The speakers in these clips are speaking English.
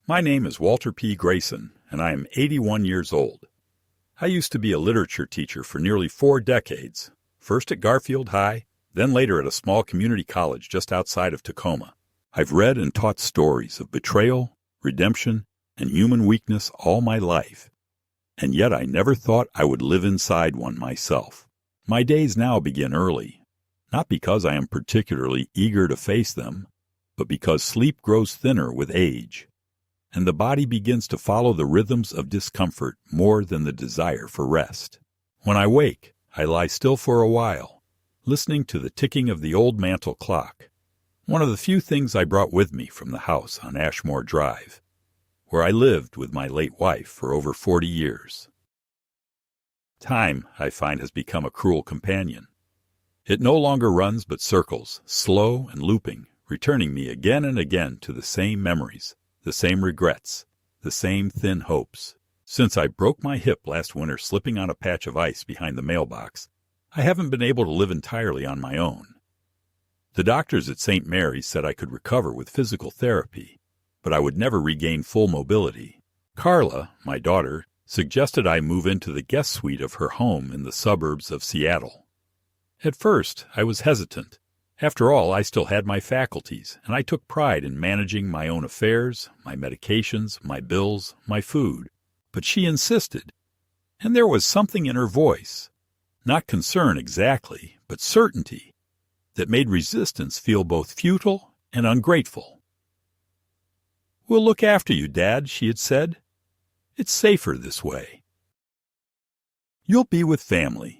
My name is Walter P. Grayson, and I am 81 years old. I used to be a literature teacher for nearly 4 decades, first at Garfield High, then later at a small community college just outside of Tacoma. I've read and taught stories of betrayal, redemption, and human weakness all my life, and yet I never thought I would live inside one myself. My days now begin early, not because I am particularly eager to face them, but because sleep grows thinner with age, and the body begins to follow the rhythms of discomfort more than the desire for rest. When I wake, I lie still for a while, listening to the ticking of the old mantel clock, one of the few things I brought with me from the house on Ashmore Drive, where I lived with my late wife for over 40 years. Time, I find, has become a cruel companion. It no longer runs but circles, slow and looping, returning me again and again to the same memories, the same regrets, the same thin hopes. Since I broke my hip last winter slipping on a patch of ice behind the mailbox, I haven't been able to live entirely on my own. The doctors at St. Mary's said I could recover with physical therapy, but I would never regain full mobility. Carla, my daughter, suggested I move into the guest suite of her home in the suburbs of Seattle. At first, I was hesitant. After all, I still had my faculties, and I took pride in managing my own affairs, my medications, my bills, my food. But she insisted, and there was something in her voice, not concern exactly, but certainty, that made resistance feel both futile and ungrateful. "We'll look after you, Dad," she had said. "It's safer this way. You'll be with family."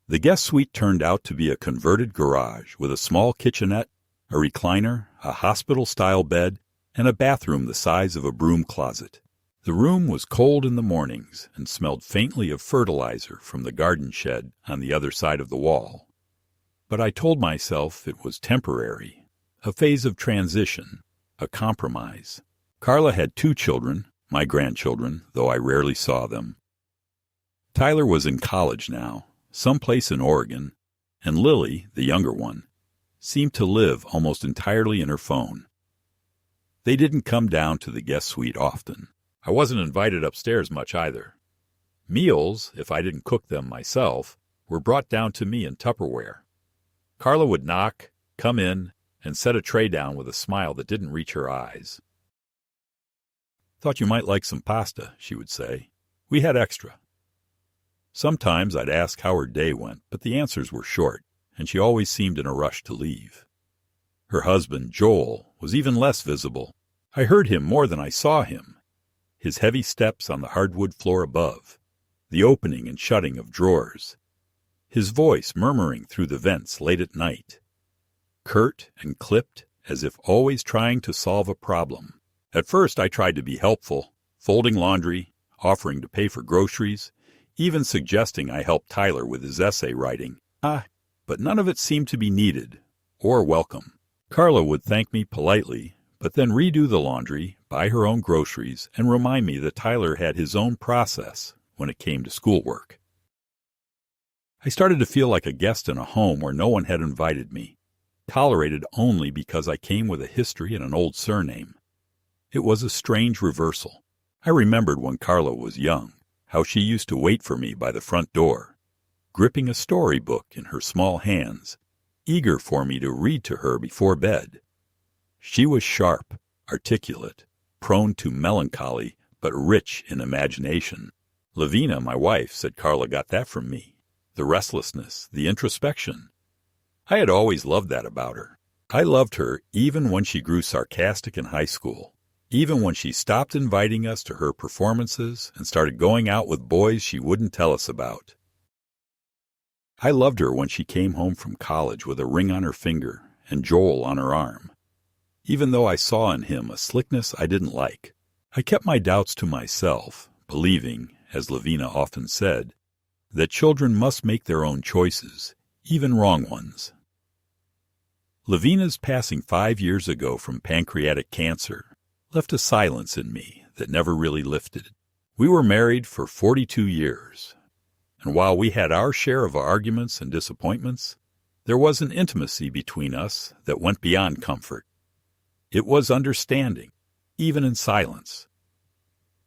The guest suite turned out to be a converted garage with a small kitchenette, a recliner, a hospital-style bed, and a bathroom the size of a broom closet. The room was cold in the mornings and smelled faintly of fertilizer from the garden shed on the other side of the wall. But I told myself it was temporary, a phase of transition, a compromise. Carla had 2 children, my grandchildren, though I rarely saw them. Tyler was in college now, someplace in Oregon, and Lily, the younger one, seemed to live almost entirely in her phone. They didn't come down to the guest suite often. I wasn't invited upstairs much either. Meals, if I didn't cook them myself, were brought down to me in Tupperware. Carla would knock, come in, and set a tray down with a smile that didn't reach her eyes. "Thought you might like some pasta," she would say. "We had extra." Sometimes I'd ask how her day went, but the answers were short, and she always seemed in a rush to leave. Her husband, Joel, was even less visible. I heard him more than I saw him. His heavy steps on the hardwood floor above, the opening and shutting of drawers, his voice murmuring through the vents late at night, curt and clipped as if always trying to solve a problem. At first I tried to be helpful, folding laundry, offering to pay for groceries, even suggesting I help Tyler with his essay writing. But none of it seemed to be needed or welcome. Carla would thank me politely, but then redo the laundry, buy her own groceries, and remind me that Tyler had his own process when it came to schoolwork. I started to feel like a guest in a home where no one had invited me, tolerated only because I came with a history and an old surname. It was a strange reversal. I remembered when Carla was young, how she used to wait for me by the front door, gripping a storybook in her small hands, eager for me to read to her before bed. She was sharp, articulate, prone to melancholy, but rich in imagination. Lavina, my wife, said Carla got that from me. The restlessness, the introspection. I had always loved that about her. I loved her even when she grew sarcastic in high school, even when she stopped inviting us to her performances and started going out with boys she wouldn't tell us about. I loved her when she came home from college with a ring on her finger and Joel on her arm, even though I saw in him a slickness I didn't like. I kept my doubts to myself, believing, as Lavina often said, that children must make their own choices, even wrong ones. Lavina's passing 5 years ago from pancreatic cancer left a silence in me that never really lifted. We were married for 42 years, and while we had our share of arguments and disappointments, there was an intimacy between us that went beyond comfort. It was understanding, even in silence.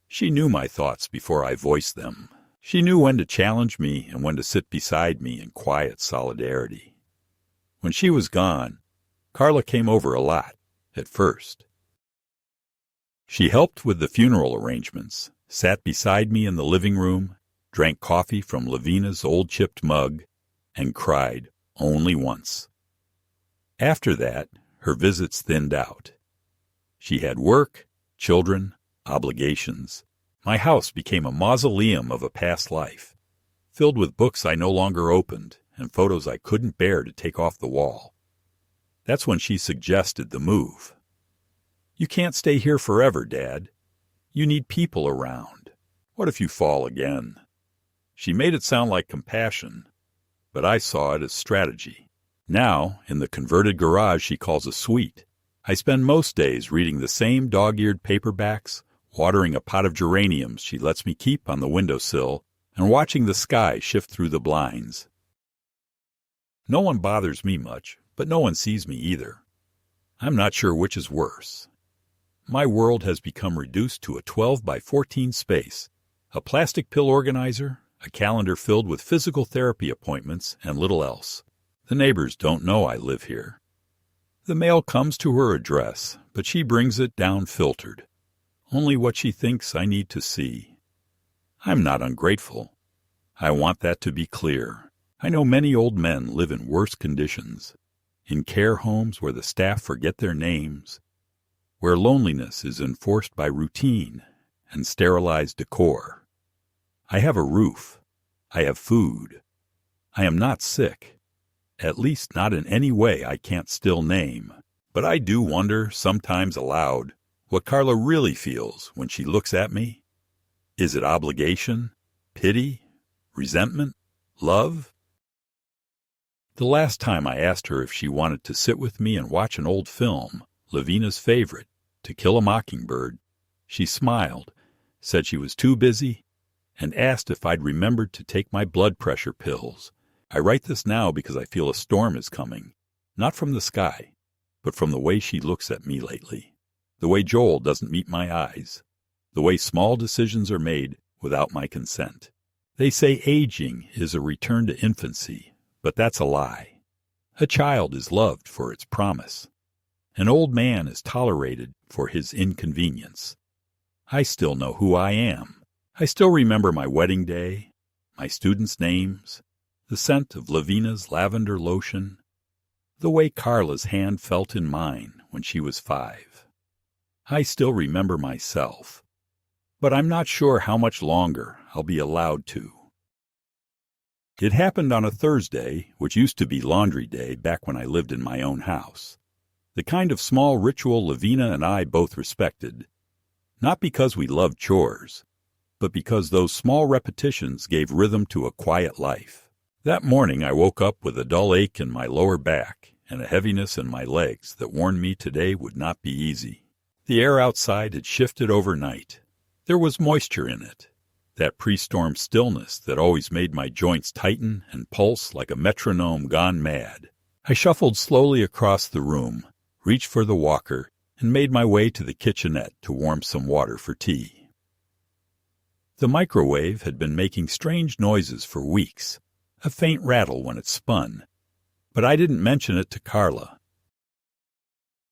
She knew my thoughts before I voiced them. She knew when to challenge me and when to sit beside me in quiet solidarity. When she was gone, Carla came over a lot, at first. She helped with the funeral arrangements, sat beside me in the living room, drank coffee from Lavina's old chipped mug, and cried only once. After that, her visits thinned out. She had work, children, obligations. My house became a mausoleum of a past life, filled with books I no longer opened and photos I couldn't bear to take off the wall. That's when she suggested the move. "You can't stay here forever, Dad. You need people around. What if you fall again?" She made it sound like compassion, but I saw it as strategy. Now, in the converted garage she calls a suite, I spend most days reading the same dog-eared paperbacks, watering a pot of geraniums she lets me keep on the windowsill, and watching the sky shift through the blinds. No one bothers me much, but no one sees me either. I'm not sure which is worse. My world has become reduced to a 12 by 14 space, a plastic pill organizer, a calendar filled with physical therapy appointments, and little else. The neighbors don't know I live here. The mail comes to her address, but she brings it down filtered. Only what she thinks I need to see. I'm not ungrateful. I want that to be clear. I know many old men live in worse conditions, in care homes where the staff forget their names, where loneliness is enforced by routine and sterilized decor. I have a roof. I have food. I am not sick, at least not in any way I can't still name. But I do wonder, sometimes aloud, what Carla really feels when she looks at me. Is it obligation, pity, resentment, love? The last time I asked her if she wanted to sit with me and watch an old film, Lavina's favorite, To Kill a Mockingbird, she smiled, said she was too busy, and asked if I'd remembered to take my blood pressure pills. I write this now because I feel a storm is coming, not from the sky, but from the way she looks at me lately, the way Joel doesn't meet my eyes, the way small decisions are made without my consent. They say aging is a return to infancy, but that's a lie. A child is loved for its promise. An old man is tolerated for his inconvenience. I still know who I am. I still remember my wedding day, my students' names, the scent of Lavina's lavender lotion, the way Carla's hand felt in mine when she was 5. I still remember myself, but I'm not sure how much longer I'll be allowed to. It happened on a Thursday, which used to be laundry day back when I lived in my own house. The kind of small ritual Lavina and I both respected, not because we loved chores, but because those small repetitions gave rhythm to a quiet life. That morning I woke up with a dull ache in my lower back and a heaviness in my legs that warned me today would not be easy. The air outside had shifted overnight. There was moisture in it, that pre-storm stillness that always made my joints tighten and pulse like a metronome gone mad. I shuffled slowly across the room, reached for the walker, and made my way to the kitchenette to warm some water for tea. The microwave had been making strange noises for weeks, a faint rattle when it spun, but I didn't mention it to Carla.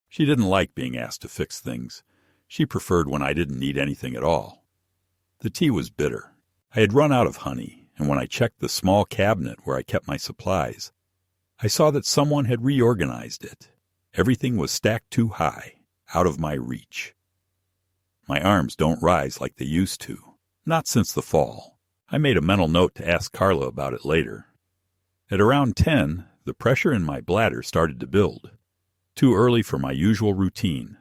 She didn't like being asked to fix things. She preferred when I didn't need anything at all. The tea was bitter. I had run out of honey, and when I checked the small cabinet where I kept my supplies, I saw that someone had reorganized it. Everything was stacked too high, out of my reach. My arms don't rise like they used to, not since the fall. I made a mental note to ask Carla about it later. At around 10, the pressure in my bladder started to build. Too early for my usual routine,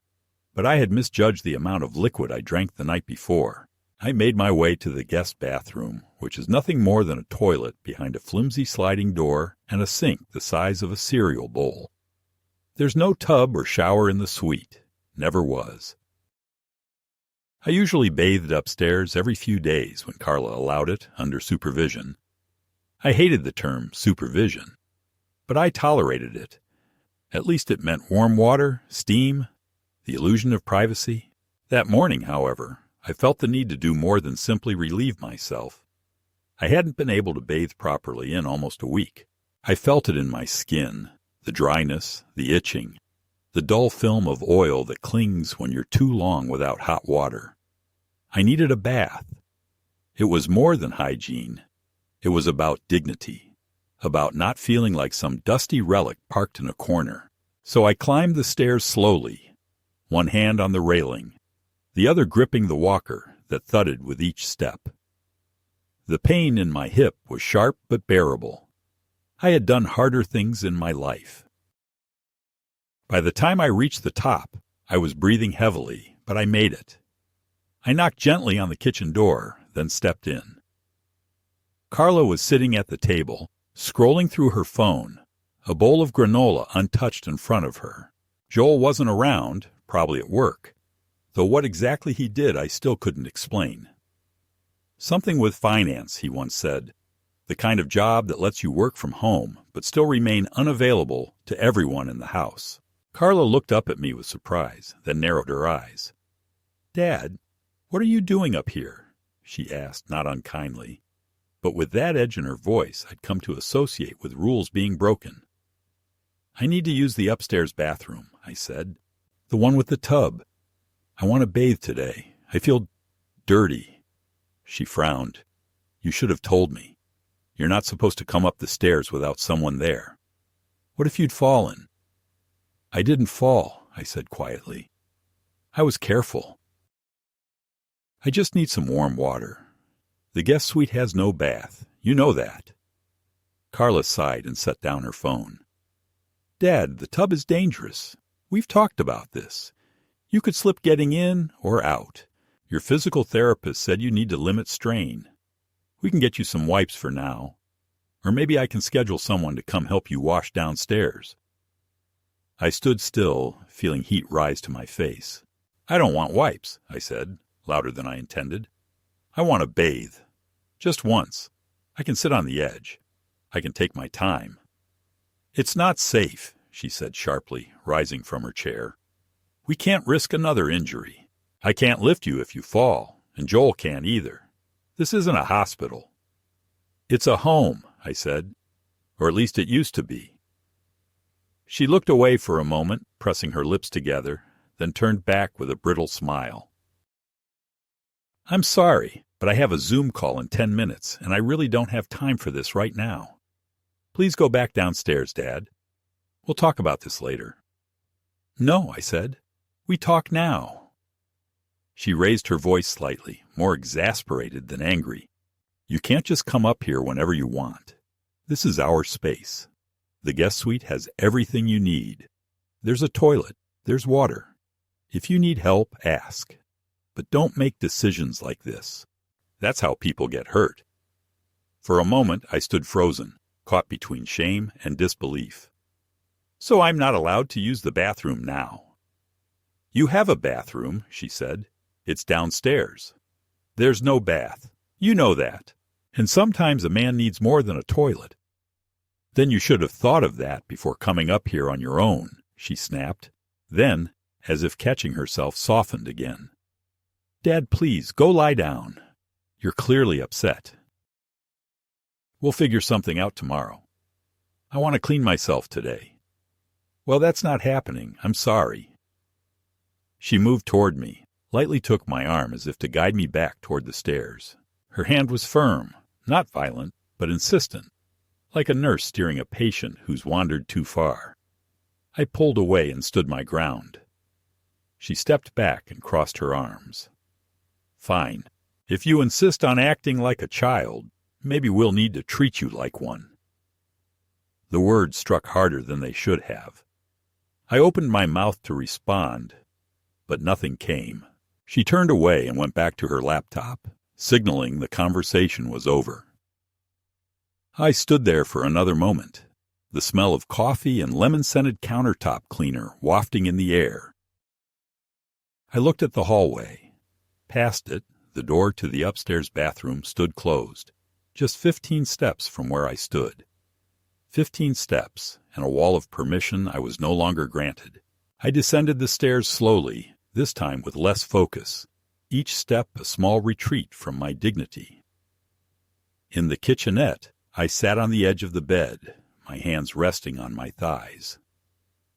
but I had misjudged the amount of liquid I drank the night before. I made my way to the guest bathroom, which is nothing more than a toilet behind a flimsy sliding door and a sink the size of a cereal bowl. There's no tub or shower in the suite. Never was. I usually bathed upstairs every few days when Carla allowed it under supervision. I hated the term supervision, but I tolerated it. At least it meant warm water, steam, the illusion of privacy. That morning, however, I felt the need to do more than simply relieve myself. I hadn't been able to bathe properly in almost a week. I felt it in my skin, the dryness, the itching, the dull film of oil that clings when you're too long without hot water. I needed a bath. It was more than hygiene. It was about dignity, about not feeling like some dusty relic parked in a corner. So I climbed the stairs slowly, one hand on the railing, the other gripping the walker that thudded with each step. The pain in my hip was sharp but bearable. I had done harder things in my life. By the time I reached the top, I was breathing heavily, but I made it. I knocked gently on the kitchen door, then stepped in. Carla was sitting at the table, scrolling through her phone, a bowl of granola untouched in front of her. Joel wasn't around, probably at work, though what exactly he did I still couldn't explain. Something with finance, he once said, the kind of job that lets you work from home but still remain unavailable to everyone in the house. Carla looked up at me with surprise, then narrowed her eyes. "Dad, what are you doing up here?" she asked, not unkindly, but with that edge in her voice I'd come to associate with rules being broken. "I need to use the upstairs bathroom," I said. "The one with the tub. I want to bathe today. I feel dirty." She frowned. "You should have told me. You're not supposed to come up the stairs without someone there. What if you'd fallen?" "I didn't fall," I said quietly. "I was careful. I just need some warm water. The guest suite has no bath. You know that." Carla sighed and set down her phone. "Dad, the tub is dangerous. We've talked about this. You could slip getting in or out. Your physical therapist said you need to limit strain. We can get you some wipes for now. Or maybe I can schedule someone to come help you wash downstairs." I stood still, feeling heat rise to my face. "I don't want wipes," I said, louder than I intended. "I want to bathe. Just once. I can sit on the edge. I can take my time." "It's not safe," she said sharply, rising from her chair. "We can't risk another injury. I can't lift you if you fall, and Joel can't either. This isn't a hospital." "It's a home," I said. "Or at least it used to be." She looked away for a moment, pressing her lips together, then turned back with a brittle smile. "I'm sorry, but I have a Zoom call in 10 minutes, and I really don't have time for this right now. Please go back downstairs, Dad. We'll talk about this later." "No," I said. "We talk now." She raised her voice slightly, more exasperated than angry. "You can't just come up here whenever you want. This is our space. The guest suite has everything you need. There's a toilet. There's water. If you need help, ask. But don't make decisions like this. That's how people get hurt." For a moment, I stood frozen, caught between shame and disbelief. "So I'm not allowed to use the bathroom now?" "You have a bathroom," she said. "It's downstairs. There's no bath. You know that. And sometimes a man needs more than a toilet." "Then you should have thought of that before coming up here on your own," she snapped. Then, as if catching herself, softened again. "Dad, please, go lie down. You're clearly upset. We'll figure something out tomorrow. I want to clean myself today." "Well, that's not happening. I'm sorry." She moved toward me, lightly took my arm as if to guide me back toward the stairs. Her hand was firm, not violent, but insistent, like a nurse steering a patient who's wandered too far. I pulled away and stood my ground. She stepped back and crossed her arms. "Fine. If you insist on acting like a child, maybe we'll need to treat you like one." The words struck harder than they should have. I opened my mouth to respond, but nothing came. She turned away and went back to her laptop, signaling the conversation was over. I stood there for another moment, the smell of coffee and lemon-scented countertop cleaner wafting in the air. I looked at the hallway. Past it, the door to the upstairs bathroom stood closed, just 15 steps from where I stood. 15 steps, and a wall of permission I was no longer granted. I descended the stairs slowly, this time with less focus, each step a small retreat from my dignity. In the kitchenette, I sat on the edge of the bed, my hands resting on my thighs.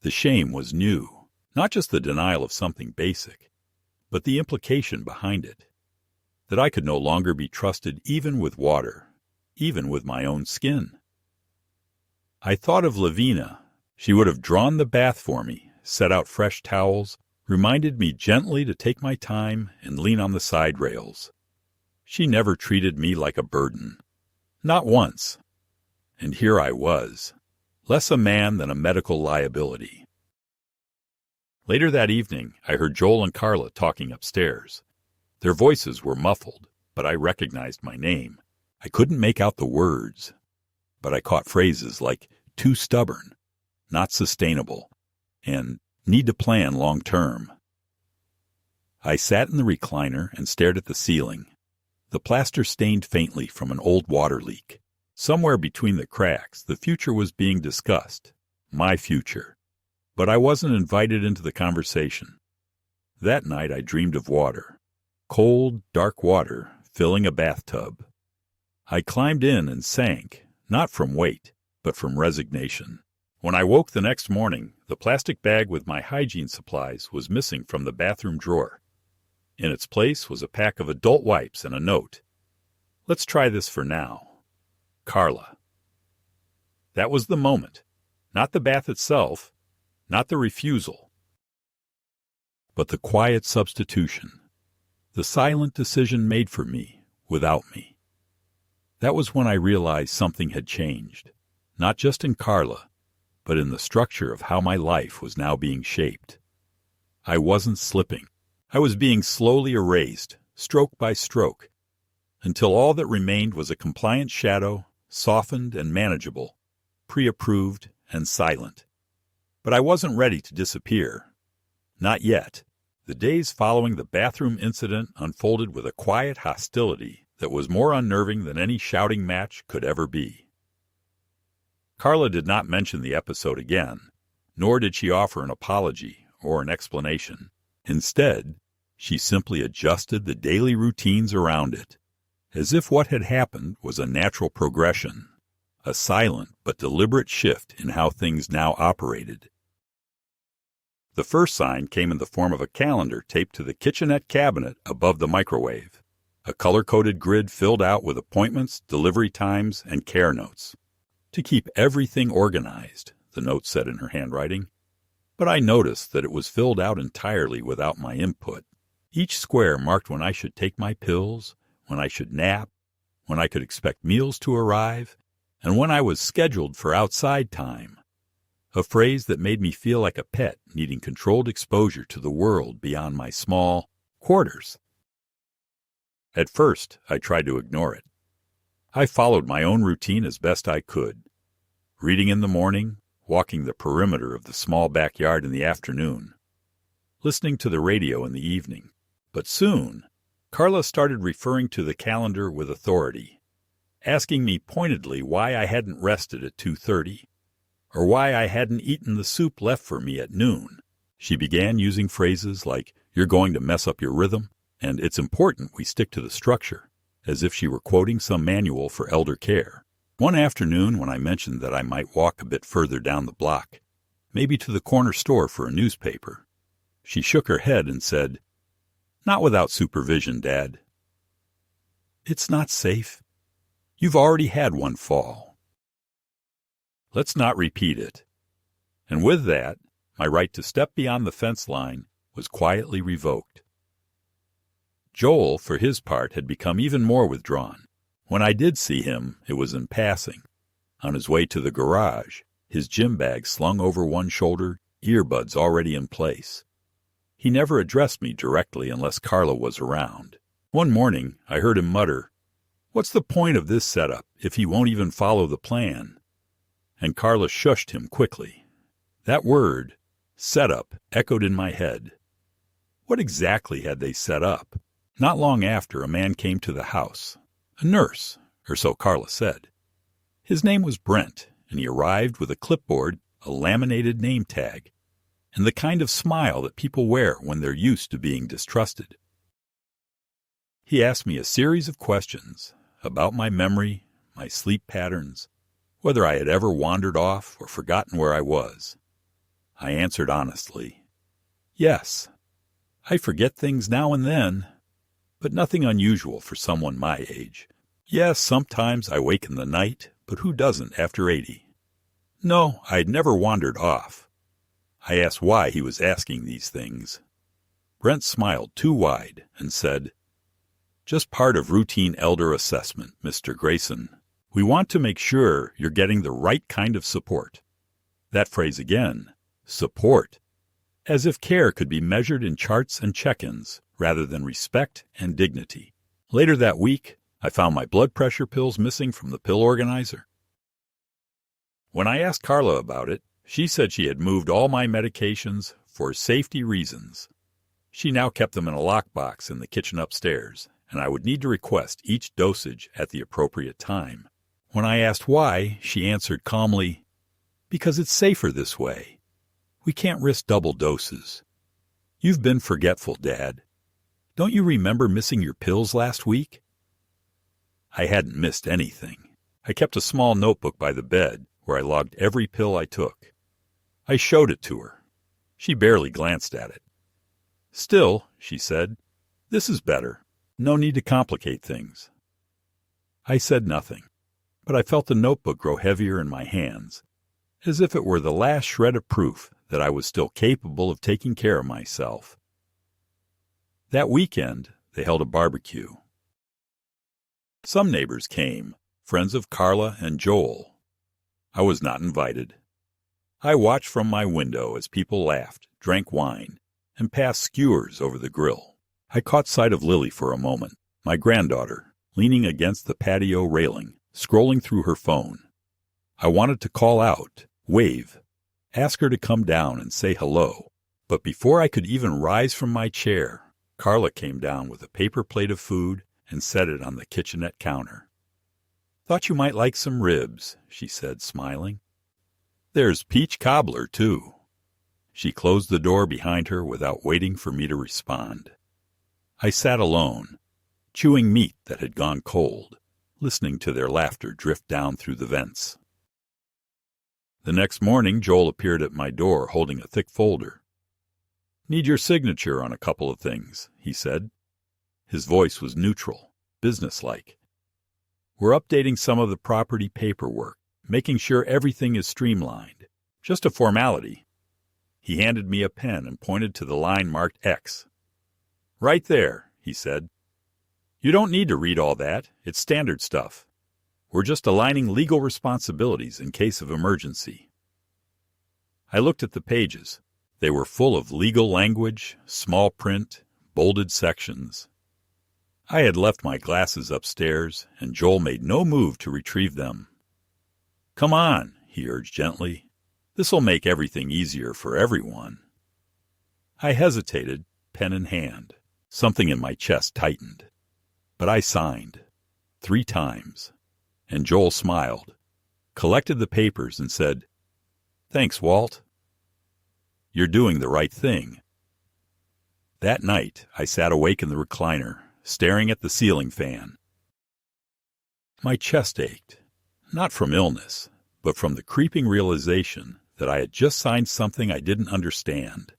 The shame was new, not just the denial of something basic, but the implication behind it, that I could no longer be trusted even with water, even with my own skin. I thought of Lavina. She would have drawn the bath for me, set out fresh towels, reminded me gently to take my time and lean on the side rails. She never treated me like a burden. Not once. And here I was, less a man than a medical liability. Later that evening, I heard Joel and Carla talking upstairs. Their voices were muffled, but I recognized my name. I couldn't make out the words, but I caught phrases like too stubborn, not sustainable, and need to plan long term. I sat in the recliner and stared at the ceiling. The plaster stained faintly from an old water leak. Somewhere between the cracks, the future was being discussed. My future. But I wasn't invited into the conversation. That night I dreamed of water. Cold, dark water filling a bathtub. I climbed in and sank, not from weight, but from resignation. When I woke the next morning, the plastic bag with my hygiene supplies was missing from the bathroom drawer. In its place was a pack of adult wipes and a note. Let's try this for now. Carla. That was the moment. Not the bath itself, not the refusal, but the quiet substitution, the silent decision made for me, without me. That was when I realized something had changed, not just in Carla, but in the structure of how my life was now being shaped. I wasn't slipping. I was being slowly erased, stroke by stroke, until all that remained was a compliant shadow, softened and manageable, pre-approved and silent. But I wasn't ready to disappear. Not yet. The days following the bathroom incident unfolded with a quiet hostility that was more unnerving than any shouting match could ever be. Carla did not mention the episode again, nor did she offer an apology or an explanation. Instead, she simply adjusted the daily routines around it, as if what had happened was a natural progression, a silent but deliberate shift in how things now operated. The first sign came in the form of a calendar taped to the kitchenette cabinet above the microwave, a color-coded grid filled out with appointments, delivery times, and care notes. To keep everything organized, the note said in her handwriting, but I noticed that it was filled out entirely without my input. Each square marked when I should take my pills, when I should nap, when I could expect meals to arrive, and when I was scheduled for outside time. A phrase that made me feel like a pet needing controlled exposure to the world beyond my small quarters. At first, I tried to ignore it. I followed my own routine as best I could. Reading in the morning, walking the perimeter of the small backyard in the afternoon, listening to the radio in the evening. But soon, Carla started referring to the calendar with authority, asking me pointedly why I hadn't rested at 2:30, or why I hadn't eaten the soup left for me at noon. She began using phrases like, "You're going to mess up your rhythm," and "It's important we stick to the structure," as if she were quoting some manual for elder care. One afternoon, when I mentioned that I might walk a bit further down the block, maybe to the corner store for a newspaper, she shook her head and said, "Not without supervision, Dad." "It's not safe. You've already had one fall. Let's not repeat it." And with that, my right to step beyond the fence line was quietly revoked. Joel, for his part, had become even more withdrawn. When I did see him, it was in passing. On his way to the garage, his gym bag slung over one shoulder, earbuds already in place. He never addressed me directly unless Carla was around. One morning, I heard him mutter, "What's the point of this setup if he won't even follow the plan?" And Carla shushed him quickly. That word, setup, echoed in my head. What exactly had they set up? Not long after, a man came to the house. A nurse, or so Carla said. His name was Brent, and he arrived with a clipboard, a laminated name tag, and the kind of smile that people wear when they're used to being distrusted. He asked me a series of questions about my memory, my sleep patterns, whether I had ever wandered off or forgotten where I was. I answered honestly, yes. I forget things now and then, but nothing unusual for someone my age. Yes, sometimes I wake in the night, but who doesn't after 80? No, I'd never wandered off. I asked why he was asking these things. Brent smiled too wide and said, just part of routine elder assessment, Mr. Grayson. We want to make sure you're getting the right kind of support. That phrase again, support. As if care could be measured in charts and check-ins rather than respect and dignity. Later that week, I found my blood pressure pills missing from the pill organizer. When I asked Carla about it, she said she had moved all my medications for safety reasons. She now kept them in a lockbox in the kitchen upstairs, and I would need to request each dosage at the appropriate time. When I asked why, she answered calmly, because it's safer this way. We can't risk double doses. You've been forgetful, Dad. Don't you remember missing your pills last week? I hadn't missed anything. I kept a small notebook by the bed where I logged every pill I took. I showed it to her. She barely glanced at it. Still, she said, this is better. No need to complicate things. I said nothing, but I felt the notebook grow heavier in my hands, as if it were the last shred of proof that I was still capable of taking care of myself. That weekend, they held a barbecue. Some neighbors came, friends of Carla and Joel. I was not invited. I watched from my window as people laughed, drank wine, and passed skewers over the grill. I caught sight of Lily for a moment, my granddaughter, leaning against the patio railing, scrolling through her phone. I wanted to call out, wave, ask her to come down and say hello, but before I could even rise from my chair, Carla came down with a paper plate of food and set it on the kitchenette counter. Thought you might like some ribs, she said, smiling. There's peach cobbler, too. She closed the door behind her without waiting for me to respond. I sat alone, chewing meat that had gone cold, listening to their laughter drift down through the vents. The next morning, Joel appeared at my door holding a thick folder. Need your signature on a couple of things, he said. His voice was neutral, businesslike. We're updating some of the property paperwork, making sure everything is streamlined. Just a formality. He handed me a pen and pointed to the line marked X. Right there, he said. You don't need to read all that. It's standard stuff. We're just aligning legal responsibilities in case of emergency. I looked at the pages. They were full of legal language, small print, bolded sections. I had left my glasses upstairs, and Joel made no move to retrieve them. Come on, he urged gently. This'll make everything easier for everyone. I hesitated, pen in hand. Something in my chest tightened. But I signed. 3 times. And Joel smiled, collected the papers, and said, Thanks, Walt. You're doing the right thing. That night, I sat awake in the recliner, staring at the ceiling fan. My chest ached, not from illness, but from the creeping realization that I had just signed something I didn't understand,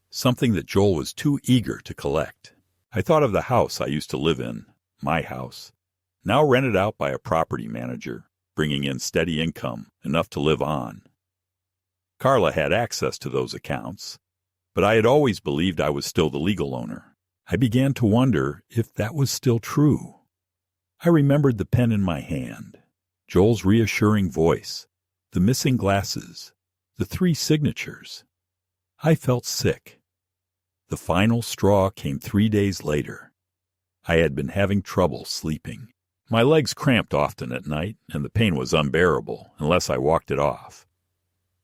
something that Joel was too eager to collect. I thought of the house I used to live in, my house, now rented out by a property manager, bringing in steady income, enough to live on. Carla had access to those accounts, but I had always believed I was still the legal owner. I began to wonder if that was still true. I remembered the pen in my hand, Joel's reassuring voice, the missing glasses, the 3 signatures. I felt sick. The final straw came 3 days later. I had been having trouble sleeping. My legs cramped often at night, and the pain was unbearable unless I walked it off.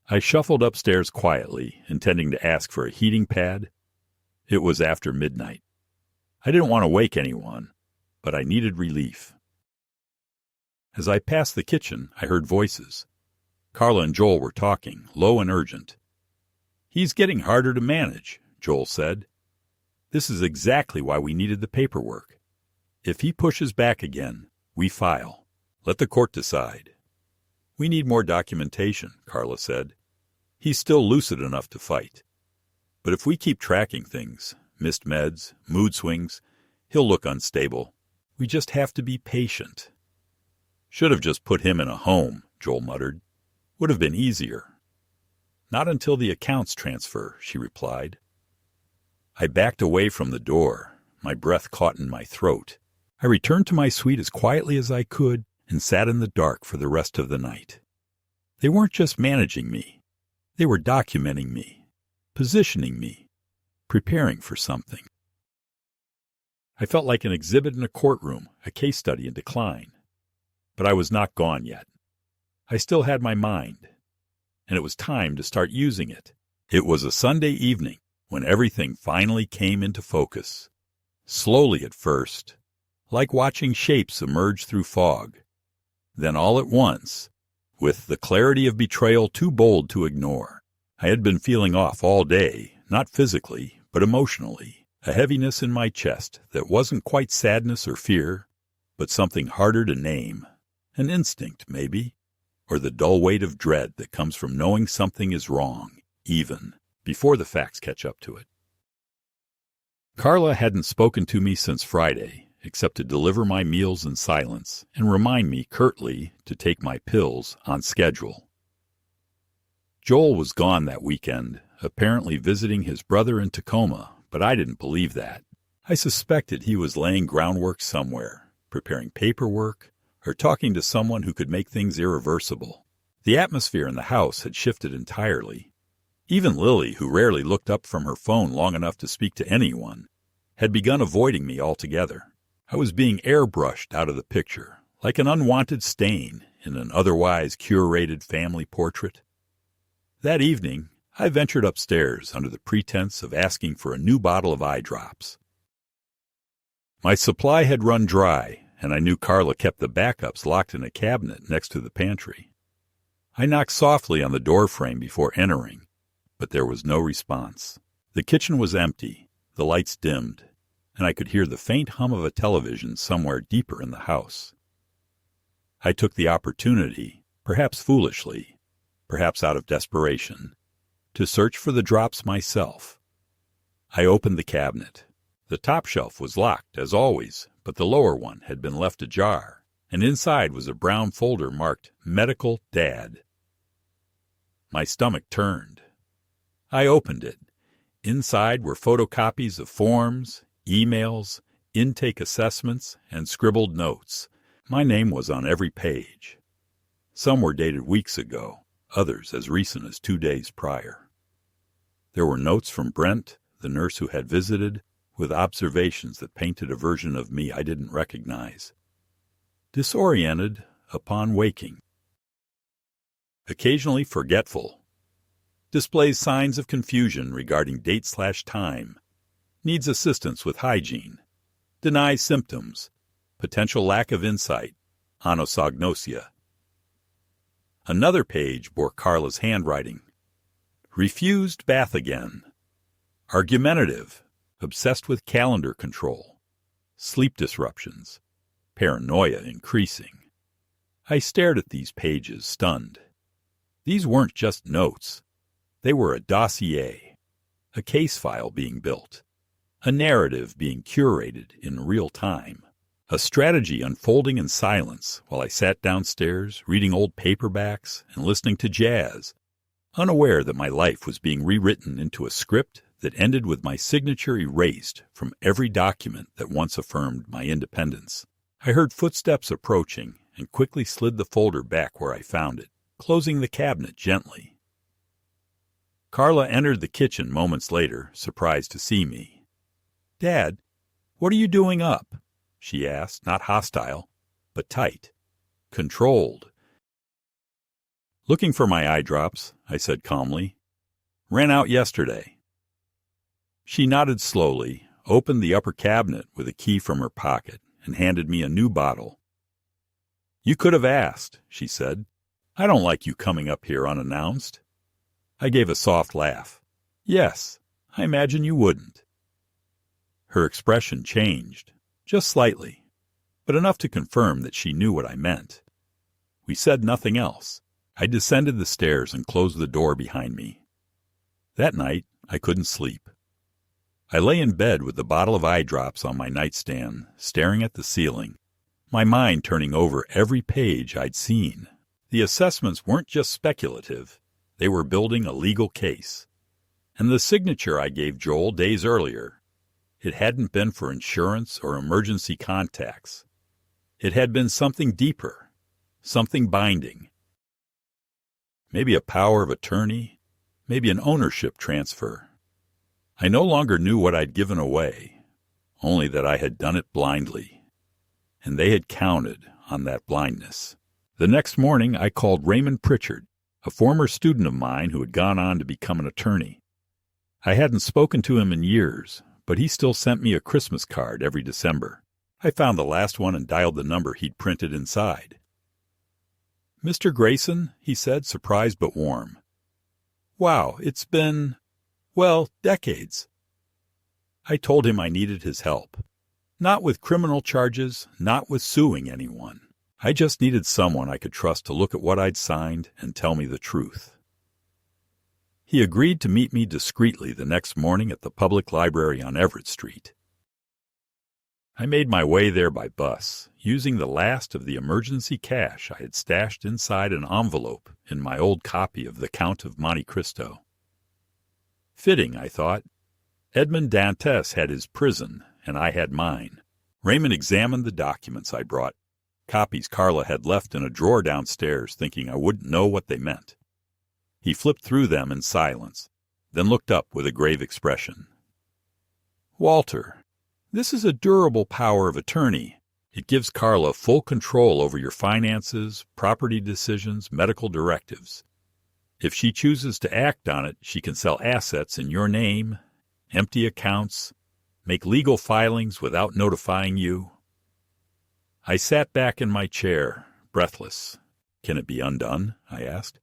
I shuffled upstairs quietly, intending to ask for a heating pad. It was after midnight. I didn't want to wake anyone, but I needed relief. As I passed the kitchen, I heard voices. Carla and Joel were talking, low and urgent. He's getting harder to manage, Joel said. This is exactly why we needed the paperwork. If he pushes back again, we file. Let the court decide. We need more documentation, Carla said. He's still lucid enough to fight. But if we keep tracking things, missed meds, mood swings, he'll look unstable. We just have to be patient. Should have just put him in a home, Joel muttered. Would have been easier. Not until the accounts transfer, she replied. I backed away from the door, my breath caught in my throat. I returned to my suite as quietly as I could and sat in the dark for the rest of the night. They weren't just managing me. They were documenting me, positioning me, preparing for something. I felt like an exhibit in a courtroom, a case study in decline. But I was not gone yet. I still had my mind, and it was time to start using it. It was a Sunday evening when everything finally came into focus. Slowly at first, like watching shapes emerge through fog. Then all at once, with the clarity of betrayal too bold to ignore. I had been feeling off all day, not physically, but emotionally, a heaviness in my chest that wasn't quite sadness or fear, but something harder to name, an instinct, maybe, or the dull weight of dread that comes from knowing something is wrong, even before the facts catch up to it. Carla hadn't spoken to me since Friday, except to deliver my meals in silence and remind me curtly to take my pills on schedule. Joel was gone that weekend, apparently visiting his brother in Tacoma, but I didn't believe that. I suspected he was laying groundwork somewhere, preparing paperwork, or talking to someone who could make things irreversible. The atmosphere in the house had shifted entirely. Even Lily, who rarely looked up from her phone long enough to speak to anyone, had begun avoiding me altogether. I was being airbrushed out of the picture, like an unwanted stain in an otherwise curated family portrait. That evening, I ventured upstairs under the pretense of asking for a new bottle of eye drops. My supply had run dry, and I knew Carla kept the backups locked in a cabinet next to the pantry. I knocked softly on the doorframe before entering, but there was no response. The kitchen was empty, the lights dimmed, and I could hear the faint hum of a television somewhere deeper in the house. I took the opportunity, perhaps foolishly, perhaps out of desperation, to search for the drops myself. I opened the cabinet. The top shelf was locked, as always, but the lower one had been left ajar, and inside was a brown folder marked Medical Dad. My stomach turned. I opened it. Inside were photocopies of forms, emails, intake assessments, and scribbled notes. My name was on every page. Some were dated weeks ago, others as recent as 2 days prior. There were notes from Brent, the nurse who had visited, with observations that painted a version of me I didn't recognize. Disoriented upon waking. Occasionally forgetful. Displays signs of confusion regarding date/time. Needs assistance with hygiene. Denies symptoms. Potential lack of insight. Anosognosia. Another page bore Carla's handwriting. Refused bath again. Argumentative. Obsessed with calendar control. Sleep disruptions. Paranoia increasing. I stared at these pages, stunned. These weren't just notes. They were a dossier, a case file being built, a narrative being curated in real time, a strategy unfolding in silence while I sat downstairs reading old paperbacks and listening to jazz, unaware that my life was being rewritten into a script that ended with my signature erased from every document that once affirmed my independence. I heard footsteps approaching and quickly slid the folder back where I found it, closing the cabinet gently. Carla entered the kitchen moments later, surprised to see me. "Dad, what are you doing up?" she asked, not hostile, but tight, controlled. "Looking for my eye drops," I said calmly. "Ran out yesterday." She nodded slowly, opened the upper cabinet with a key from her pocket, and handed me a new bottle. "You could have asked," she said. "I don't like you coming up here unannounced." I gave a soft laugh. Yes, I imagine you wouldn't. Her expression changed, just slightly, but enough to confirm that she knew what I meant. We said nothing else. I descended the stairs and closed the door behind me. That night, I couldn't sleep. I lay in bed with the bottle of eye drops on my nightstand, staring at the ceiling, my mind turning over every page I'd seen. The assessments weren't just speculative. They were building a legal case. And the signature I gave Joel days earlier, it hadn't been for insurance or emergency contacts. It had been something deeper, something binding. Maybe a power of attorney, maybe an ownership transfer. I no longer knew what I'd given away, only that I had done it blindly. And they had counted on that blindness. The next morning I called Raymond Pritchard, a former student of mine who had gone on to become an attorney. I hadn't spoken to him in years, but he still sent me a Christmas card every December. I found the last one and dialed the number he'd printed inside. "Mr. Grayson," he said, surprised but warm. "Wow, it's been, well, decades." I told him I needed his help. Not with criminal charges, not with suing anyone. I just needed someone I could trust to look at what I'd signed and tell me the truth. He agreed to meet me discreetly the next morning at the public library on Everett Street. I made my way there by bus, using the last of the emergency cash I had stashed inside an envelope in my old copy of The Count of Monte Cristo. Fitting, I thought. Edmond Dantes had his prison, and I had mine. Raymond examined the documents I brought, copies Carla had left in a drawer downstairs, thinking I wouldn't know what they meant. He flipped through them in silence, then looked up with a grave expression. "Walter, this is a durable power of attorney. It gives Carla full control over your finances, property decisions, medical directives. If she chooses to act on it, she can sell assets in your name, empty accounts, make legal filings without notifying you." I sat back in my chair, breathless. "Can it be undone?" I asked.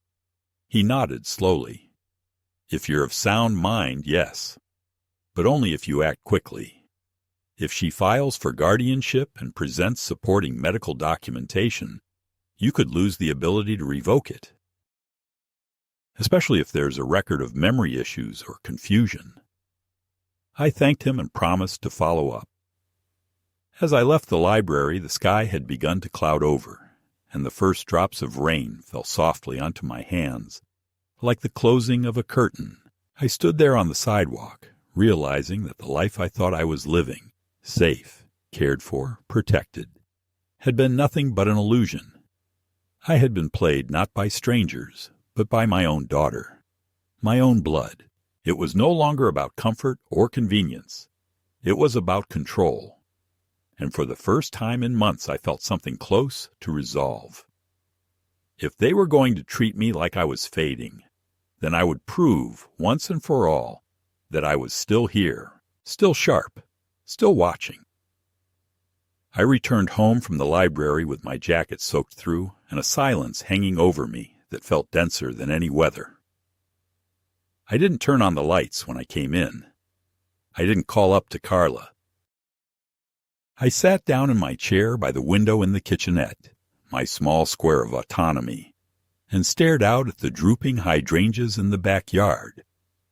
He nodded slowly. "If you're of sound mind, yes. But only if you act quickly. If she files for guardianship and presents supporting medical documentation, you could lose the ability to revoke it. Especially if there's a record of memory issues or confusion." I thanked him and promised to follow up. As I left the library, the sky had begun to cloud over, and the first drops of rain fell softly onto my hands, like the closing of a curtain. I stood there on the sidewalk, realizing that the life I thought I was living, safe, cared for, protected, had been nothing but an illusion. I had been played not by strangers, but by my own daughter, my own blood. It was no longer about comfort or convenience. It was about control. And for the first time in months I felt something close to resolve. If they were going to treat me like I was fading, then I would prove, once and for all, that I was still here, still sharp, still watching. I returned home from the library with my jacket soaked through and a silence hanging over me that felt denser than any weather. I didn't turn on the lights when I came in. I didn't call up to Carla. I sat down in my chair by the window in the kitchenette, my small square of autonomy, and stared out at the drooping hydrangeas in the backyard,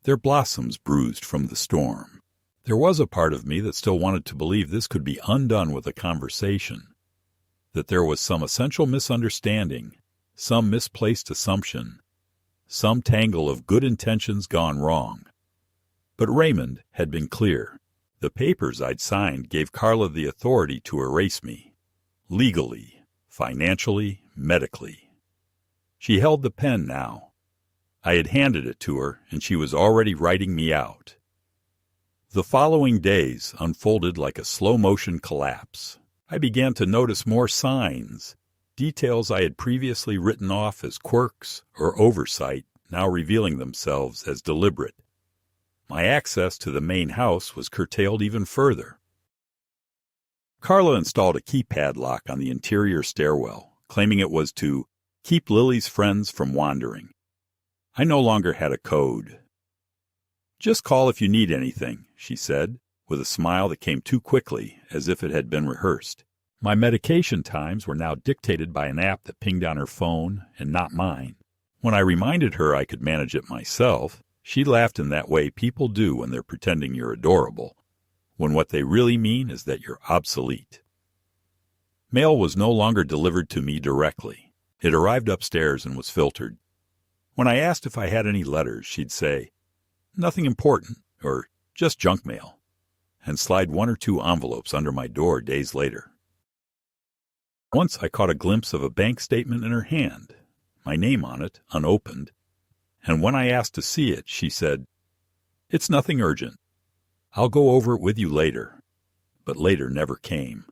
their blossoms bruised from the storm. There was a part of me that still wanted to believe this could be undone with a conversation, that there was some essential misunderstanding, some misplaced assumption, some tangle of good intentions gone wrong. But Raymond had been clear. The papers I'd signed gave Carla the authority to erase me, legally, financially, medically. She held the pen now. I had handed it to her, and she was already writing me out. The following days unfolded like a slow-motion collapse. I began to notice more signs, details I had previously written off as quirks or oversight, now revealing themselves as deliberate. My access to the main house was curtailed even further. Carla installed a keypad lock on the interior stairwell, claiming it was to keep Lily's friends from wandering. I no longer had a code. "Just call if you need anything," she said, with a smile that came too quickly, as if it had been rehearsed. My medication times were now dictated by an app that pinged on her phone, and not mine. When I reminded her I could manage it myself, she laughed in that way people do when they're pretending you're adorable, when what they really mean is that you're obsolete. Mail was no longer delivered to me directly. It arrived upstairs and was filtered. When I asked if I had any letters, she'd say, "Nothing important," or "just junk mail," and slide 1 or 2 envelopes under my door days later. Once I caught a glimpse of a bank statement in her hand, my name on it, unopened, and when I asked to see it, she said, "It's nothing urgent. I'll go over it with you later." But later never came.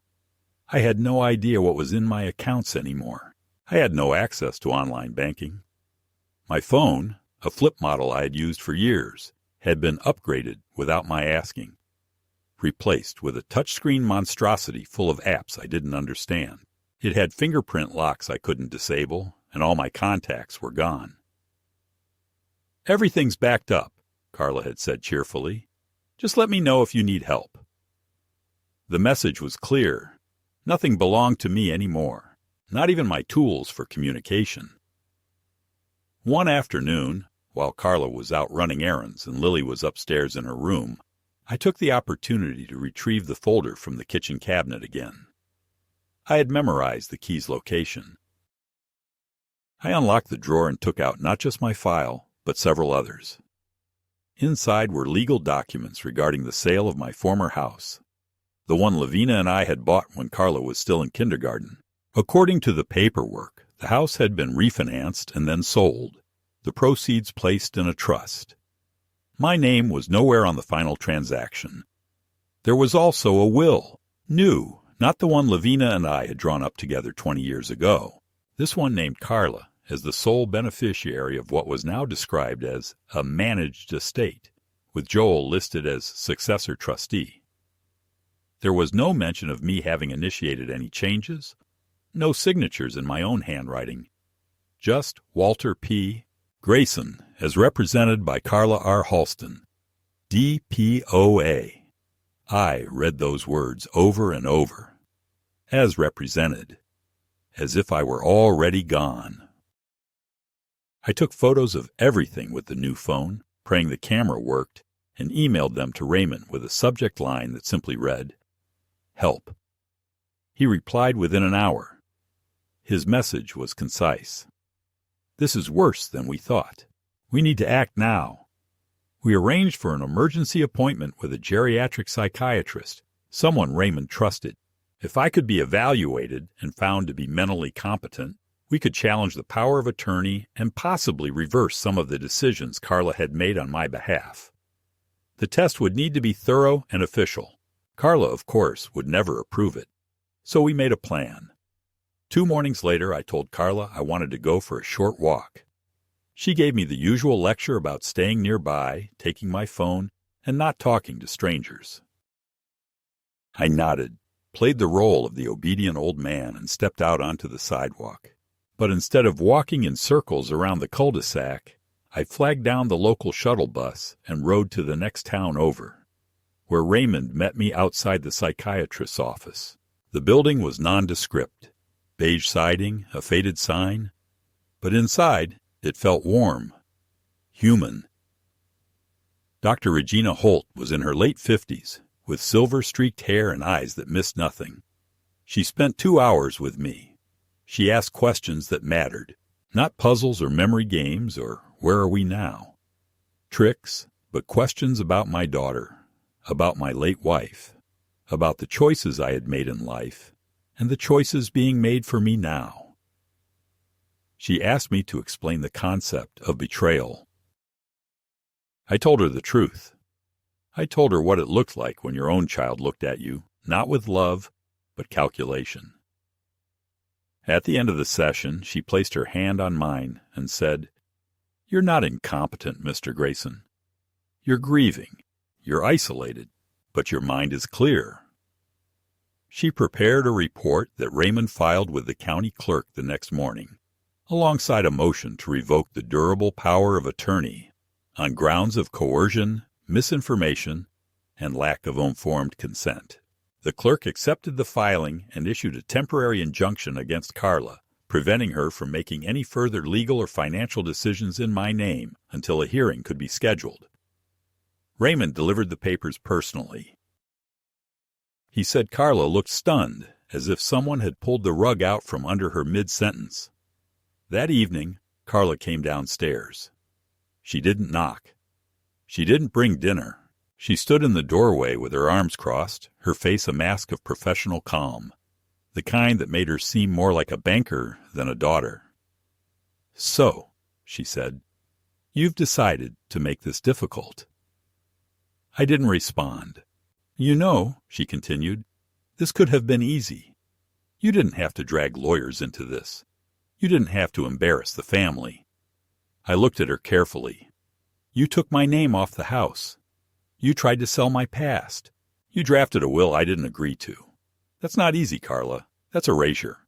I had no idea what was in my accounts anymore. I had no access to online banking. My phone, a flip model I had used for years, had been upgraded without my asking, replaced with a touchscreen monstrosity full of apps I didn't understand. It had fingerprint locks I couldn't disable, and all my contacts were gone. "Everything's backed up," Carla had said cheerfully. "Just let me know if you need help." The message was clear. Nothing belonged to me anymore, not even my tools for communication. One afternoon, while Carla was out running errands and Lily was upstairs in her room, I took the opportunity to retrieve the folder from the kitchen cabinet again. I had memorized the key's location. I unlocked the drawer and took out not just my file, but several others. Inside were legal documents regarding the sale of my former house, the one Lavina and I had bought when Carla was still in kindergarten. According to the paperwork, the house had been refinanced and then sold, the proceeds placed in a trust. My name was nowhere on the final transaction. There was also a will, new, not the one Lavina and I had drawn up together 20 years ago. This one named Carla as the sole beneficiary of what was now described as a managed estate, with Joel listed as successor trustee. There was no mention of me having initiated any changes, no signatures in my own handwriting, just Walter P. Grayson as represented by Carla R. Halston, DPOA. I read those words over and over. As represented, as if I were already gone. I took photos of everything with the new phone, praying the camera worked, and emailed them to Raymond with a subject line that simply read, "Help." He replied within an hour. His message was concise. "This is worse than we thought. We need to act now. We arranged for an emergency appointment with a geriatric psychiatrist, someone Raymond trusted. If I could be evaluated and found to be mentally competent, we could challenge the power of attorney and possibly reverse some of the decisions Carla had made on my behalf. The test would need to be thorough and official. Carla, of course, would never approve it. So we made a plan. 2 mornings later, I told Carla I wanted to go for a short walk. She gave me the usual lecture about staying nearby, taking my phone, and not talking to strangers. I nodded, played the role of the obedient old man, and stepped out onto the sidewalk. But instead of walking in circles around the cul-de-sac, I flagged down the local shuttle bus and rode to the next town over, where Raymond met me outside the psychiatrist's office. The building was nondescript, beige siding, a faded sign, but inside it felt warm, human. Dr. Regina Holt was in her late 50s, with silver-streaked hair and eyes that missed nothing. She spent 2 hours with me. She asked questions that mattered, not puzzles or memory games or where are we now? Tricks, but questions about my daughter, about my late wife, about the choices I had made in life, and the choices being made for me now. She asked me to explain the concept of betrayal. I told her the truth. I told her what it looked like when your own child looked at you, not with love, but calculation. At the end of the session, she placed her hand on mine and said, "You're not incompetent, Mr. Grayson. You're grieving. You're isolated, but your mind is clear." She prepared a report that Raymond filed with the county clerk the next morning, alongside a motion to revoke the durable power of attorney on grounds of coercion, misinformation, and lack of informed consent. The clerk accepted the filing and issued a temporary injunction against Carla, preventing her from making any further legal or financial decisions in my name until a hearing could be scheduled. Raymond delivered the papers personally. He said Carla looked stunned, as if someone had pulled the rug out from under her mid-sentence. That evening, Carla came downstairs. She didn't knock. She didn't bring dinner. She stood in the doorway with her arms crossed, her face a mask of professional calm, the kind that made her seem more like a banker than a daughter. "So," she said, "you've decided to make this difficult." I didn't respond. "You know," she continued, "this could have been easy. You didn't have to drag lawyers into this. You didn't have to embarrass the family." I looked at her carefully. "You took my name off the house. You tried to sell my past. You drafted a will I didn't agree to. That's not easy, Carla. That's erasure."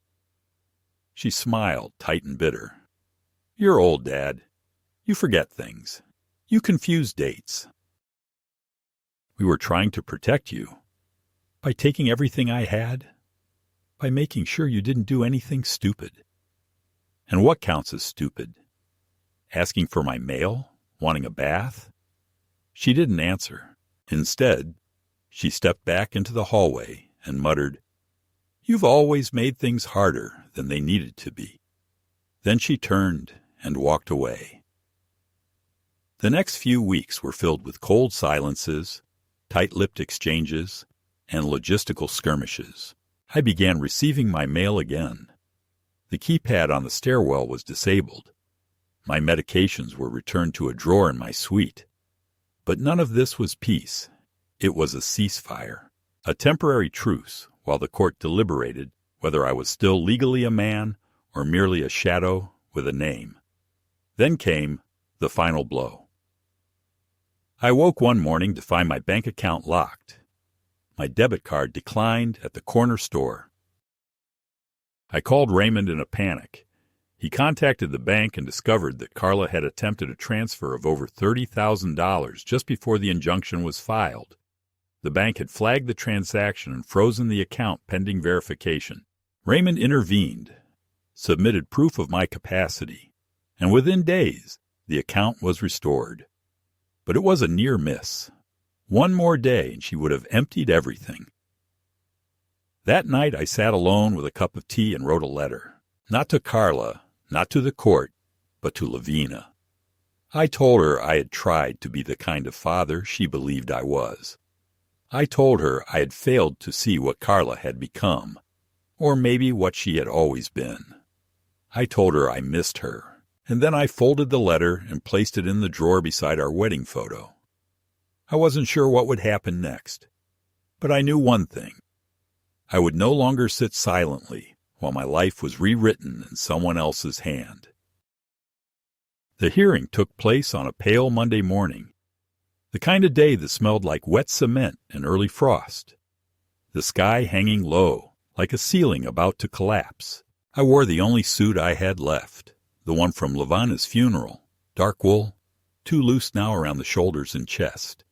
She smiled, tight and bitter. "You're old, Dad. You forget things. You confuse dates. We were trying to protect you. By taking everything I had. By making sure you didn't do anything stupid. And what counts as stupid? Asking for my mail? Wanting a bath?" She didn't answer. Instead, she stepped back into the hallway and muttered, "You've always made things harder than they needed to be." Then she turned and walked away. The next few weeks were filled with cold silences, tight-lipped exchanges, and logistical skirmishes. I began receiving my mail again. The keypad on the stairwell was disabled. My medications were returned to a drawer in my suite. But none of this was peace. It was a ceasefire, a temporary truce while the court deliberated whether I was still legally a man or merely a shadow with a name. Then came the final blow. I woke one morning to find my bank account locked. My debit card declined at the corner store. I called Raymond in a panic. He contacted the bank and discovered that Carla had attempted a transfer of over $30,000 just before the injunction was filed. The bank had flagged the transaction and frozen the account pending verification. Raymond intervened, submitted proof of my capacity, and within days, the account was restored. But it was a near miss. One more day and she would have emptied everything. That night I sat alone with a cup of tea and wrote a letter, not to Carla, not to the court, but to Lavina. I told her I had tried to be the kind of father she believed I was. I told her I had failed to see what Carla had become, or maybe what she had always been. I told her I missed her, and then I folded the letter and placed it in the drawer beside our wedding photo. I wasn't sure what would happen next, but I knew one thing. I would no longer sit silently while my life was rewritten in someone else's hand. The hearing took place on a pale Monday morning, the kind of day that smelled like wet cement and early frost. The sky hanging low, like a ceiling about to collapse. I wore the only suit I had left, the one from Lavina's funeral, dark wool, too loose now around the shoulders and chest,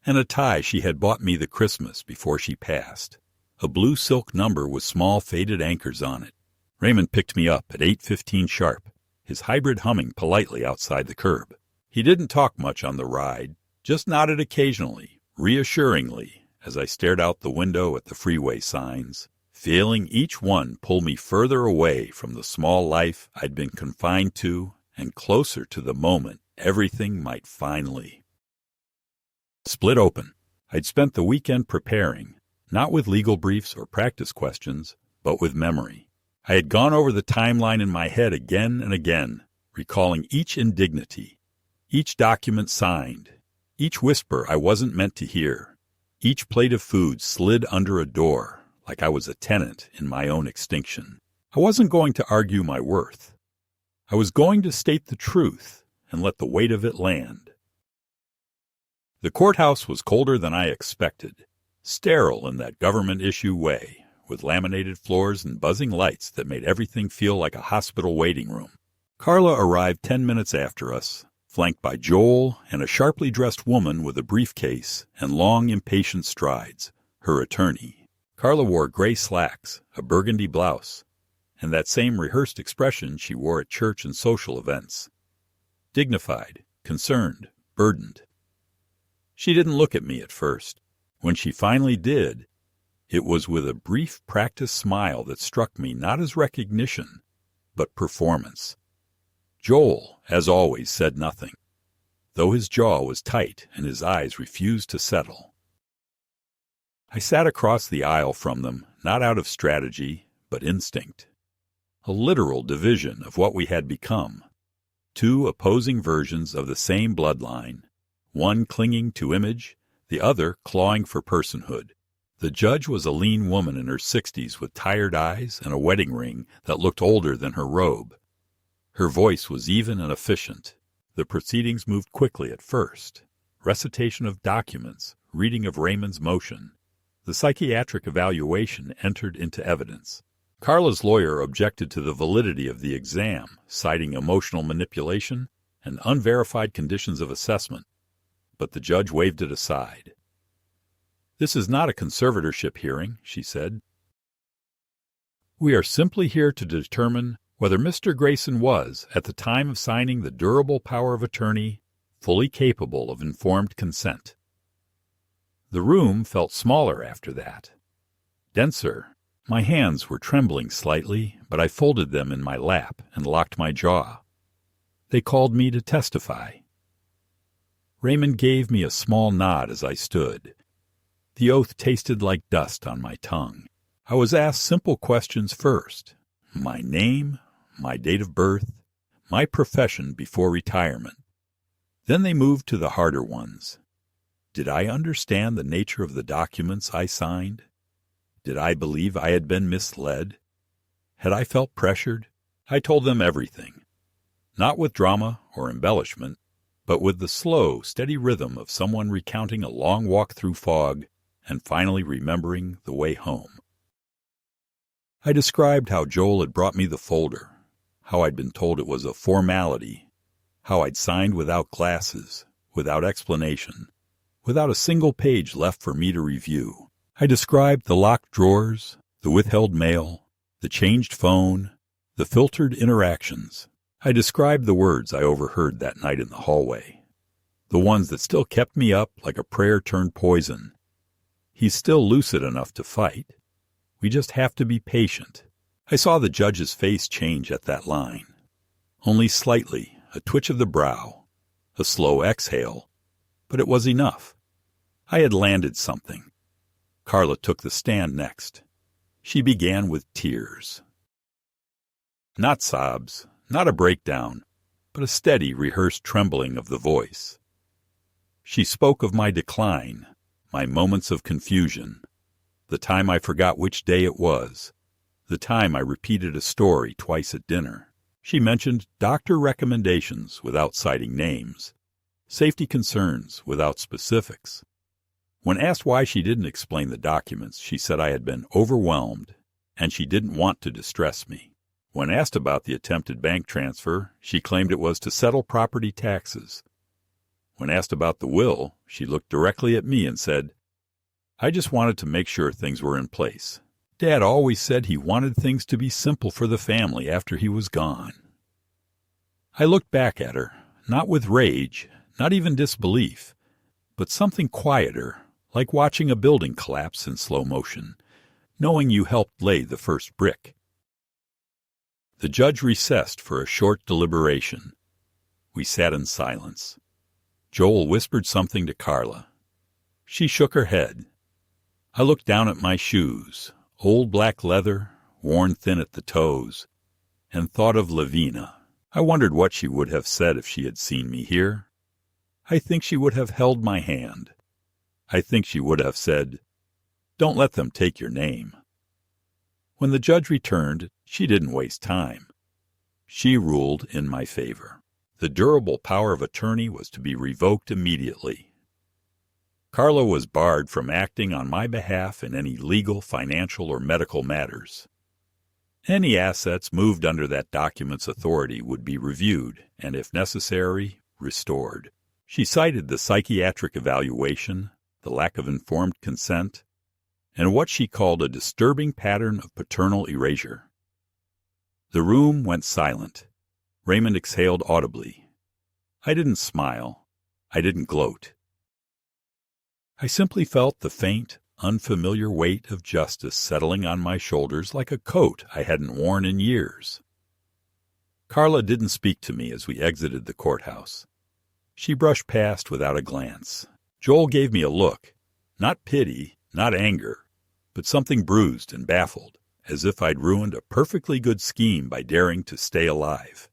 and a tie she had bought me the Christmas before she passed. A blue silk number with small faded anchors on it. Raymond picked me up at 8:15 sharp, his hybrid humming politely outside the curb. He didn't talk much on the ride, just nodded occasionally, reassuringly, as I stared out the window at the freeway signs, feeling each one pull me further away from the small life I'd been confined to and closer to the moment everything might finally split open. I'd spent the weekend preparing, not with legal briefs or practice questions, but with memory. I had gone over the timeline in my head again and again, recalling each indignity, each document signed, each whisper I wasn't meant to hear, each plate of food slid under a door like I was a tenant in my own extinction. I wasn't going to argue my worth. I was going to state the truth and let the weight of it land. The courthouse was colder than I expected. Sterile in that government-issue way, with laminated floors and buzzing lights that made everything feel like a hospital waiting room. Carla arrived 10 minutes after us, flanked by Joel and a sharply dressed woman with a briefcase and long, impatient strides, her attorney. Carla wore gray slacks, a burgundy blouse, and that same rehearsed expression she wore at church and social events. Dignified, concerned, burdened. She didn't look at me at first. When she finally did, it was with a brief practice smile that struck me not as recognition, but performance. Joel, as always, said nothing, though his jaw was tight and his eyes refused to settle. I sat across the aisle from them, not out of strategy, but instinct. A literal division of what we had become. Two opposing versions of the same bloodline, one clinging to image, the other clawing for personhood. The judge was a lean woman in her 60s with tired eyes and a wedding ring that looked older than her robe. Her voice was even and efficient. The proceedings moved quickly at first. Recitation of documents, reading of Raymond's motion. The psychiatric evaluation entered into evidence. Carla's lawyer objected to the validity of the exam, citing emotional manipulation and unverified conditions of assessment, but the judge waved it aside. "This is not a conservatorship hearing," she said. "We are simply here to determine whether Mr. Grayson was, at the time of signing the durable power of attorney, fully capable of informed consent." The room felt smaller after that. Denser. My hands were trembling slightly, but I folded them in my lap and locked my jaw. They called me to testify. Raymond gave me a small nod as I stood. The oath tasted like dust on my tongue. I was asked simple questions first. My name, my date of birth, my profession before retirement. Then they moved to the harder ones. Did I understand the nature of the documents I signed? Did I believe I had been misled? Had I felt pressured? I told them everything. Not with drama or embellishment, but with the slow, steady rhythm of someone recounting a long walk through fog and finally remembering the way home. I described how Joel had brought me the folder, how I'd been told it was a formality, how I'd signed without glasses, without explanation, without a single page left for me to review. I described the locked drawers, the withheld mail, the changed phone, the filtered interactions. I described the words I overheard that night in the hallway, the ones that still kept me up like a prayer turned poison. He's still lucid enough to fight. We just have to be patient. I saw the judge's face change at that line. Only slightly, a twitch of the brow, a slow exhale, but it was enough. I had landed something. Carla took the stand next. She began with tears. Not sobs, not a breakdown, but a steady, rehearsed trembling of the voice. She spoke of my decline, my moments of confusion, the time I forgot which day it was, the time I repeated a story twice at dinner. She mentioned doctor recommendations without citing names, safety concerns without specifics. When asked why she didn't explain the documents, she said I had been overwhelmed and she didn't want to distress me. When asked about the attempted bank transfer, she claimed it was to settle property taxes. When asked about the will, she looked directly at me and said, "I just wanted to make sure things were in place. Dad always said he wanted things to be simple for the family after he was gone." I looked back at her, not with rage, not even disbelief, but something quieter, like watching a building collapse in slow motion, knowing you helped lay the first brick. The judge recessed for a short deliberation. We sat in silence. Joel whispered something to Carla. She shook her head. I looked down at my shoes, old black leather, worn thin at the toes, and thought of Lavina. I wondered what she would have said if she had seen me here. I think she would have held my hand. I think she would have said, "Don't let them take your name." When the judge returned, she didn't waste time. She ruled in my favor. The durable power of attorney was to be revoked immediately. Carla was barred from acting on my behalf in any legal, financial, or medical matters. Any assets moved under that document's authority would be reviewed and, if necessary, restored. She cited the psychiatric evaluation, the lack of informed consent, and what she called a disturbing pattern of paternal erasure. The room went silent. Raymond exhaled audibly. I didn't smile. I didn't gloat. I simply felt the faint, unfamiliar weight of justice settling on my shoulders like a coat I hadn't worn in years. Carla didn't speak to me as we exited the courthouse. She brushed past without a glance. Joel gave me a look, not pity, not anger, but something bruised and baffled, as if I'd ruined a perfectly good scheme by daring to stay alive.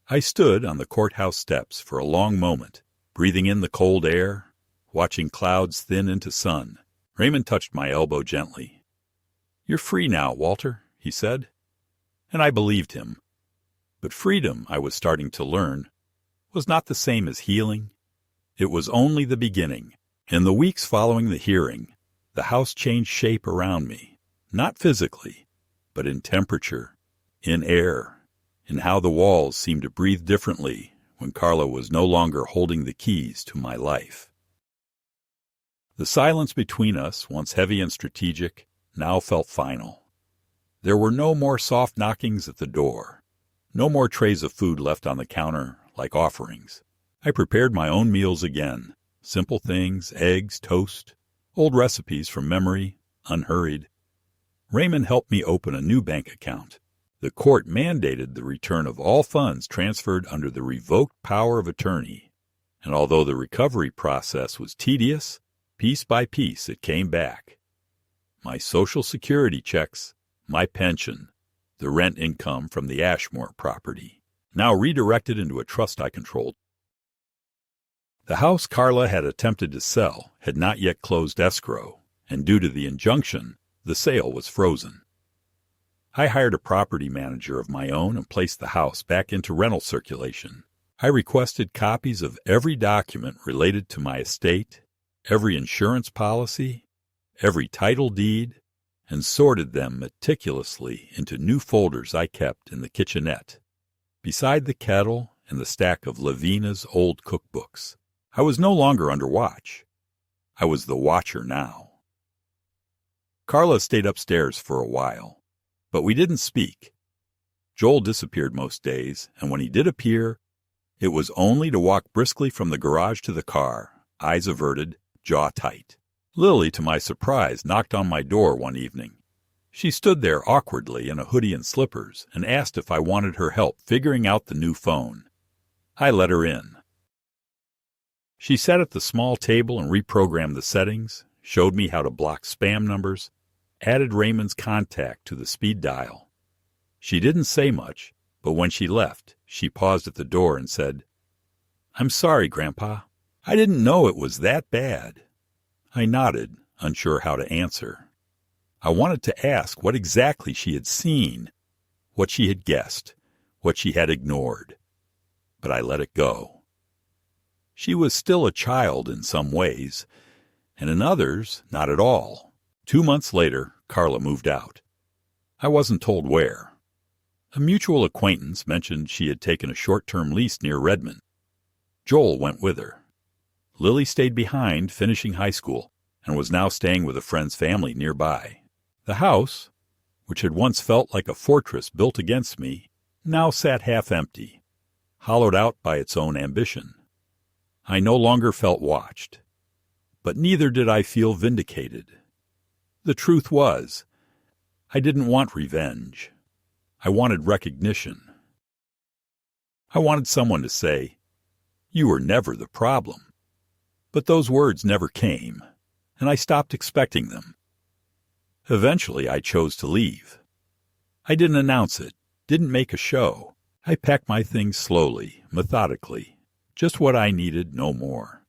I stood on the courthouse steps for a long moment, breathing in the cold air, watching clouds thin into sun. Raymond touched my elbow gently. "You're free now, Walter," he said. And I believed him. But freedom, I was starting to learn, was not the same as healing. It was only the beginning. In the weeks following the hearing, the house changed shape around me, not physically, but in temperature, in air, in how the walls seemed to breathe differently when Carla was no longer holding the keys to my life. The silence between us, once heavy and strategic, now felt final. There were no more soft knockings at the door, no more trays of food left on the counter like offerings. I prepared my own meals again, simple things, eggs, toast, old recipes from memory, unhurried. Raymond helped me open a new bank account. The court mandated the return of all funds transferred under the revoked power of attorney, and although the recovery process was tedious, piece by piece it came back. My Social Security checks, my pension, the rent income from the Ashmore property, now redirected into a trust I controlled. The house Carla had attempted to sell had not yet closed escrow, and due to the injunction, the sale was frozen. I hired a property manager of my own and placed the house back into rental circulation. I requested copies of every document related to my estate, every insurance policy, every title deed, and sorted them meticulously into new folders I kept in the kitchenette, beside the kettle and the stack of Lavina's old cookbooks. I was no longer under watch. I was the watcher now. Carla stayed upstairs for a while, but we didn't speak. Joel disappeared most days, and when he did appear, it was only to walk briskly from the garage to the car, eyes averted, jaw tight. Lily, to my surprise, knocked on my door one evening. She stood there awkwardly in a hoodie and slippers and asked if I wanted her help figuring out the new phone. I let her in. She sat at the small table and reprogrammed the settings, showed me how to block spam numbers, added Raymond's contact to the speed dial. She didn't say much, but when she left, she paused at the door and said, "I'm sorry, Grandpa. I didn't know it was that bad." I nodded, unsure how to answer. I wanted to ask what exactly she had seen, what she had guessed, what she had ignored. But I let it go. She was still a child in some ways, and in others, not at all. 2 months later, Carla moved out. I wasn't told where. A mutual acquaintance mentioned she had taken a short-term lease near Redmond. Joel went with her. Lily stayed behind, finishing high school, and was now staying with a friend's family nearby. The house, which had once felt like a fortress built against me, now sat half empty, hollowed out by its own ambition. I no longer felt watched, but neither did I feel vindicated. The truth was, I didn't want revenge. I wanted recognition. I wanted someone to say, "You were never the problem." But those words never came, and I stopped expecting them. Eventually, I chose to leave. I didn't announce it, didn't make a show. I packed my things slowly, methodically, just what I needed, no more.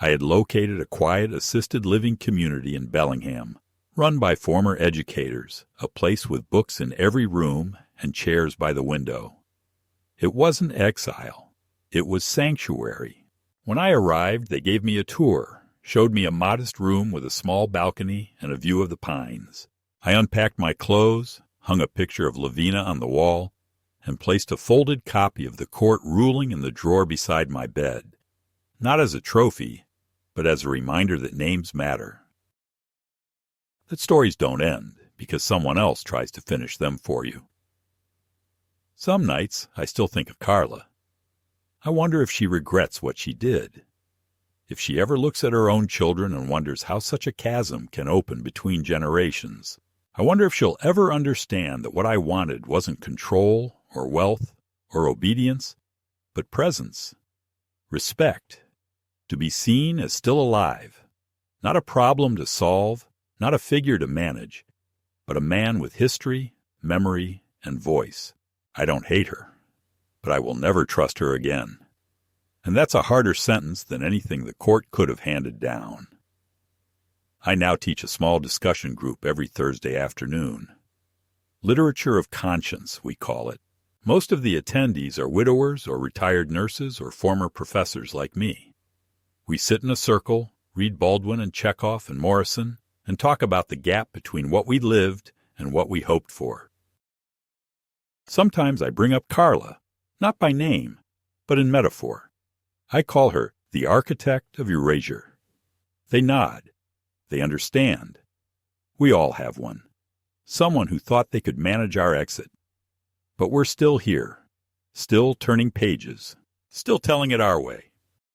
I had located a quiet assisted living community in Bellingham, run by former educators, a place with books in every room and chairs by the window. It wasn't exile. It was sanctuary. When I arrived, they gave me a tour, showed me a modest room with a small balcony and a view of the pines. I unpacked my clothes, hung a picture of Lavina on the wall, and placed a folded copy of the court ruling in the drawer beside my bed, not as a trophy, but as a reminder that names matter. That stories don't end because someone else tries to finish them for you. Some nights I still think of Carla. I wonder if she regrets what she did. If she ever looks at her own children and wonders how such a chasm can open between generations. I wonder if she'll ever understand that what I wanted wasn't control or wealth or obedience, but presence, respect, to be seen as still alive, not a problem to solve, not a figure to manage, but a man with history, memory, and voice. I don't hate her, but I will never trust her again. And that's a harder sentence than anything the court could have handed down. I now teach a small discussion group every Thursday afternoon. Literature of conscience, we call it. Most of the attendees are widowers or retired nurses or former professors like me. We sit in a circle, read Baldwin and Chekhov and Morrison, and talk about the gap between what we lived and what we hoped for. Sometimes I bring up Carla, not by name, but in metaphor. I call her the architect of erasure. They nod. They understand. We all have one. Someone who thought they could manage our exit. But we're still here, still turning pages, still telling it our way.